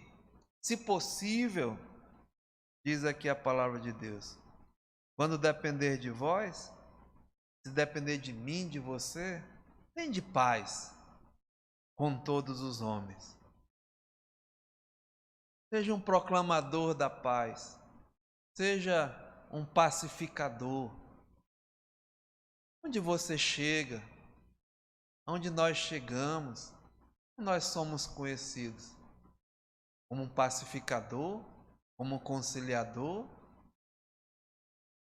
se possível, diz aqui a palavra de Deus. Quando depender de vós, se depender de mim, de você, tende paz com todos os homens. Seja um proclamador da paz, seja um pacificador. Onde você chega, onde nós chegamos, nós somos conhecidos como um pacificador, como um conciliador.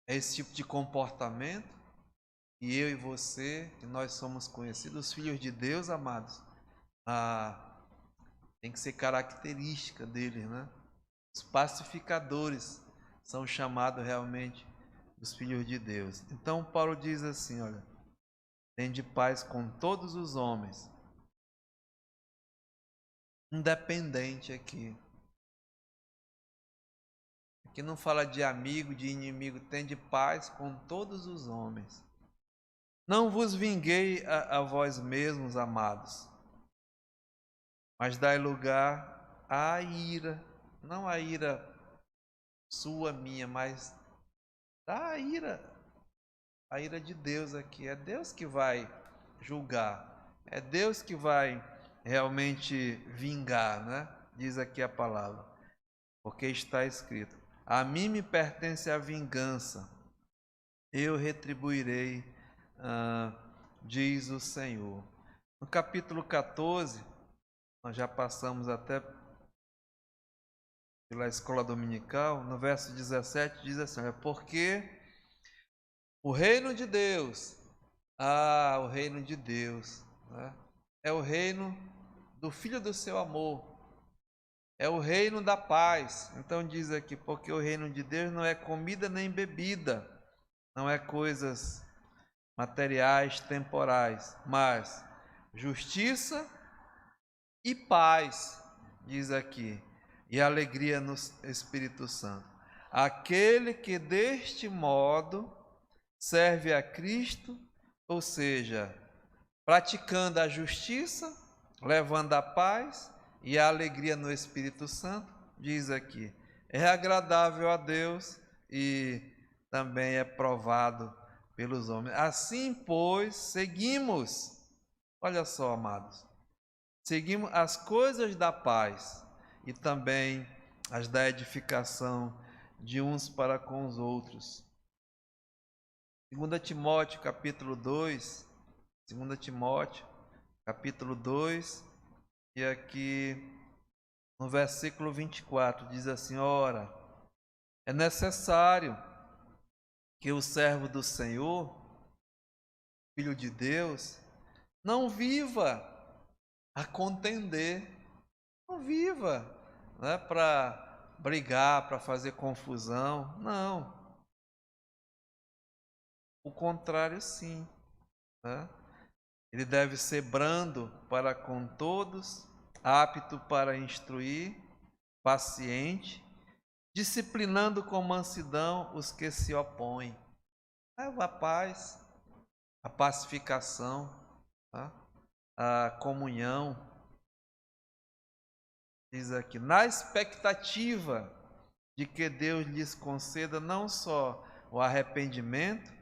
É esse tipo de comportamento que eu e você, que nós somos conhecidos, os filhos de Deus, amados, tem que ser característica deles, né? Os pacificadores são chamados realmente os filhos de Deus. Então Paulo diz assim, olha, tende paz com todos os homens, independente aqui. Aqui não fala de amigo, de inimigo, tende paz com todos os homens. Não vos vinguei a vós mesmos, amados, mas dai lugar à ira, não a ira sua, minha, mas a ira de Deus aqui. É Deus que vai julgar, é Deus que vai realmente vingar, né? Diz aqui a palavra, porque está escrito: a mim me pertence a vingança, eu retribuirei, diz o Senhor. No capítulo 14, nós já passamos até pela escola dominical, no verso 17 diz assim: porque o reino de Deus, o reino de Deus, né, é o reino do Filho do seu amor, é o reino da paz. Então diz aqui, porque o reino de Deus não é comida nem bebida, não é coisas materiais, temporais, mas justiça e paz, diz aqui, e alegria no Espírito Santo. Aquele que deste modo serve a Cristo, ou seja, praticando a justiça, levando a paz e a alegria no Espírito Santo, diz aqui, é agradável a Deus e também é provado pelos homens. Assim, pois, seguimos, olha só, amados, seguimos as coisas da paz e também as da edificação de uns para com os outros. 2 Timóteo capítulo 2, 2 Timóteo capítulo 2, e aqui no versículo 24 diz assim: ora, é necessário que o servo do Senhor, filho de Deus, não viva a contender, não viva, né, para brigar, para fazer confusão, não. O contrário, sim, né? Ele deve ser brando para com todos, apto para instruir, paciente, disciplinando com mansidão os que se opõem. A paz, a pacificação, tá? A comunhão. diz aqui, na expectativa de que Deus lhes conceda não só o arrependimento,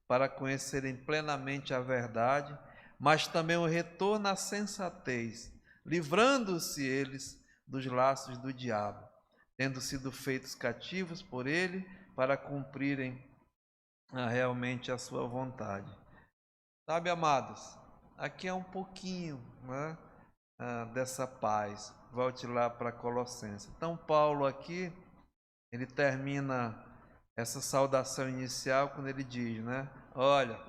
para conhecerem plenamente a verdade, mas também o retorno à sensatez, livrando-se eles dos laços do diabo, tendo sido feitos cativos por ele para cumprirem realmente a sua vontade. Sabe, amados, aqui é um pouquinho, né, dessa paz. Volte lá para Colossenses. Então, Paulo aqui, ele termina essa saudação inicial quando ele diz, né? Olha,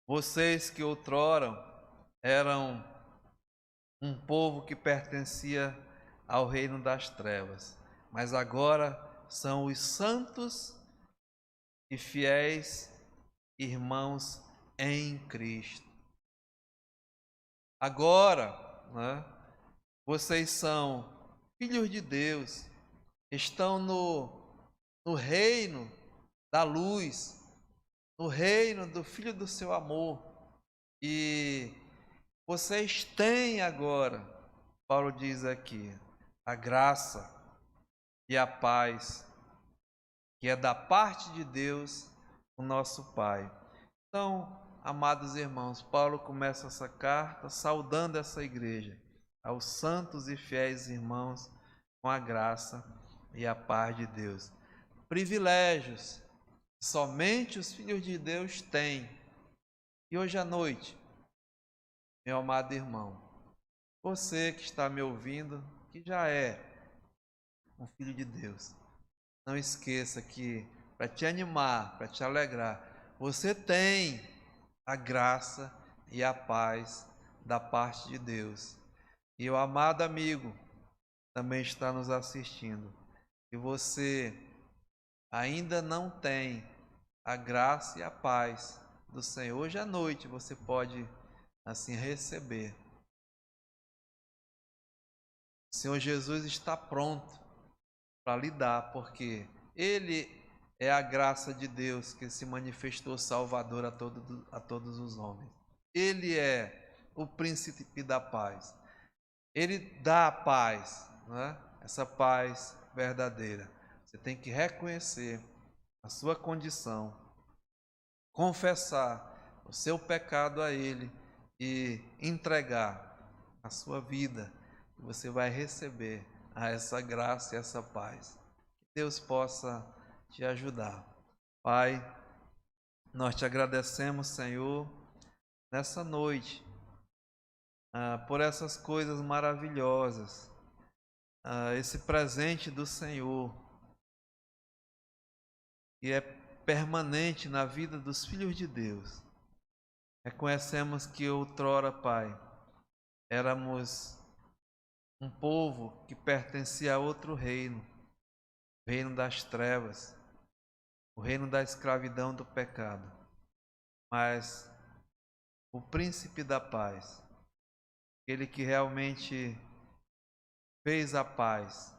vocês que outrora eram um povo que pertencia ao reino das trevas, mas agora são os santos e fiéis irmãos em Cristo. Agora, né, vocês são filhos de Deus, estão no reino da luz, no reino do Filho do seu amor. E vocês têm agora, Paulo diz aqui, a graça e a paz, que é da parte de Deus, o nosso Pai. Então, amados irmãos, Paulo começa essa carta saudando essa igreja, aos santos e fiéis irmãos, com a graça e a paz de Deus. Privilégios somente os filhos de Deus têm. E hoje à noite, meu amado irmão, você que está me ouvindo, que já é um filho de Deus, não esqueça que, para te animar, para te alegrar, você tem a graça e a paz da parte de Deus. E o amado amigo também está nos assistindo. E você ainda não tem a graça e a paz do Senhor, hoje à noite você pode assim receber. O Senhor Jesus está pronto para lhe dar, porque Ele é a graça de Deus que se manifestou Salvador a todos os homens. Ele é o príncipe da paz. Ele dá a paz, né? Essa paz verdadeira. Você tem que reconhecer a sua condição, confessar o seu pecado a Ele e entregar a sua vida. Você vai receber essa graça e essa paz. Que Deus possa te ajudar. Pai, nós te agradecemos, Senhor, nessa noite, por essas coisas maravilhosas, esse presente do Senhor, que é permanente na vida dos filhos de Deus. Reconhecemos que outrora, Pai, éramos um povo que pertencia a outro reino, o reino das trevas, o reino da escravidão do pecado. Mas o príncipe da paz, aquele que realmente fez a paz,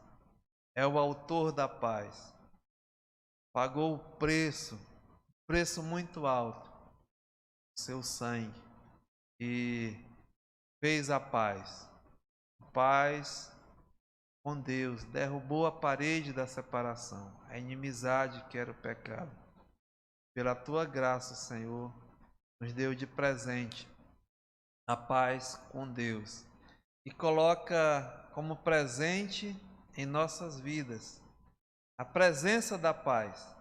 é o autor da paz, pagou o preço muito alto, seu sangue, e fez a paz com Deus, derrubou a parede da separação, a inimizade que era o pecado. Pela tua graça, Senhor, nos deu de presente a paz com Deus e coloca como presente em nossas vidas a presença da paz,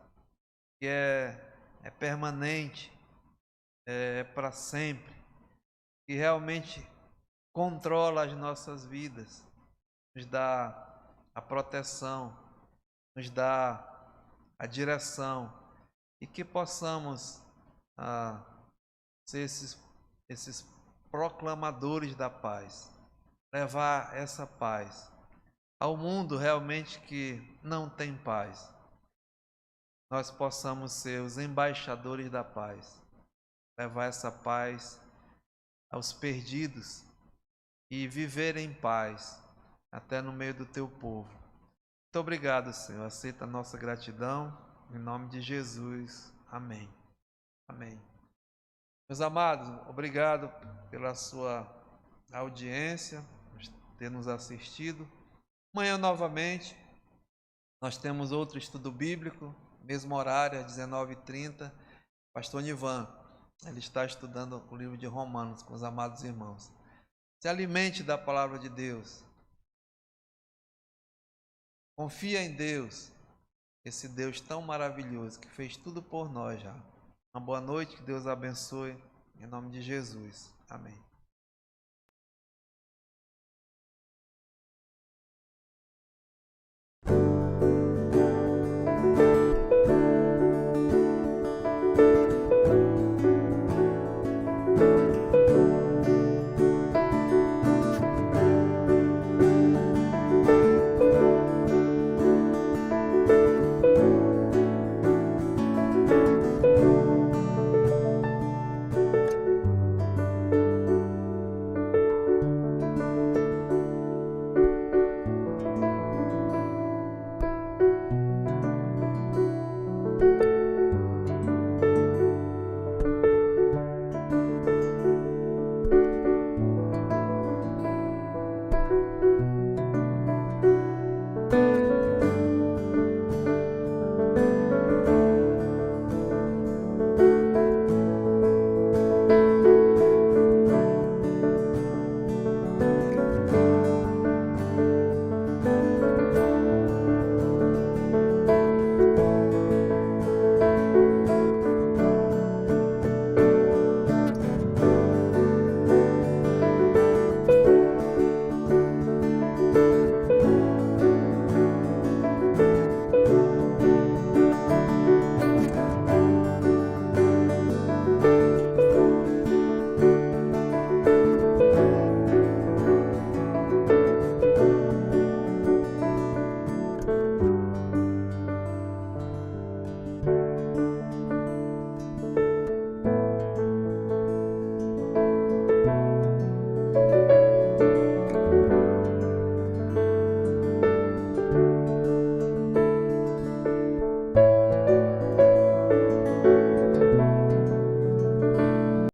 que é permanente, é para sempre, que realmente controla as nossas vidas, nos dá a proteção, nos dá a direção, e que possamos ser esses proclamadores da paz, levar essa paz ao mundo realmente que não tem paz. Nós possamos ser os embaixadores da paz, levar essa paz aos perdidos e viver em paz até no meio do teu povo. Muito obrigado, Senhor. Aceita a nossa gratidão. Em nome de Jesus. Amém. Amém. Meus amados, obrigado pela sua audiência. ter nos assistido. Amanhã, novamente, nós temos outro estudo bíblico, mesmo horário, às 19h30. Pastor Nivan, ele está estudando o livro de Romanos com os amados irmãos. Se alimente da palavra de Deus. Confia em Deus, esse Deus tão maravilhoso que fez tudo por nós já. Uma boa noite, que Deus abençoe, em nome de Jesus. Amém.